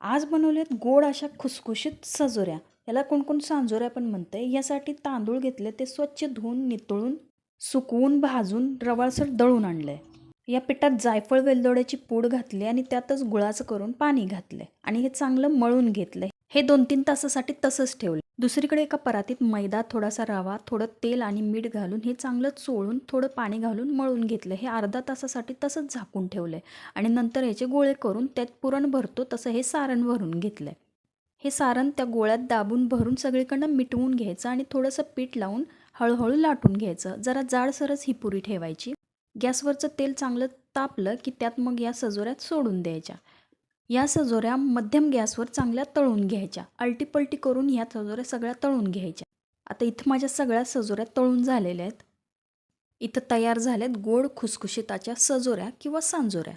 आज बनवलेत गोड अशा खुसखुशीत सजोऱ्या. याला कोण कोण सांजोऱ्या पण म्हणते. यासाठी तांदूळ घेतले, ते स्वच्छ धुवून नितळून सुकवून भाजून रवाळसर दळून आणले. या पिठात जायफळ वेलदोड्याची पूड घातली आणि त्यातच गुळाचं करून पाणी घातले आणि हे चांगलं मळून घेतले. हे 2-3 तासासाठी तसंच ठेवले. दुसरीकडे एका परातीत मैदा, थोडासा रवा, थोडं तेल आणि मीठ घालून हे चांगलं चोळून थोडं पाणी घालून मळून घेतलं. हे अर्धा तासासाठी तसंच झाकून ठेवले आणि नंतर ह्याचे गोळे करून त्यात पुरण भरतो तसं हे सारण भरून घेतलं. हे सारण त्या गोळ्यात दाबून भरून सगळीकडनं मिटवून घ्यायचं आणि थोडंसं पीठ लावून हळूहळू लाटून घ्यायचं. जरा जाडसरच ही पुरी ठेवायची. गॅसवरचं तेल चांगलं तापलं की त्यात मग या सजोऱ्यात सोडून द्यायच्या. या सजोऱ्या मध्यम गॅसवर चांगल्या तळून घ्यायच्या. आलटीपलटी करून ह्या सजोऱ्या सगळ्या तळून घ्यायच्या. आता इथं माझ्या सगळ्या सजोऱ्या तळून झालेल्या आहेत. इथं तयार झाल्यात गोड खुसखुशीताच्या सजोऱ्या किंवा सांजोऱ्या.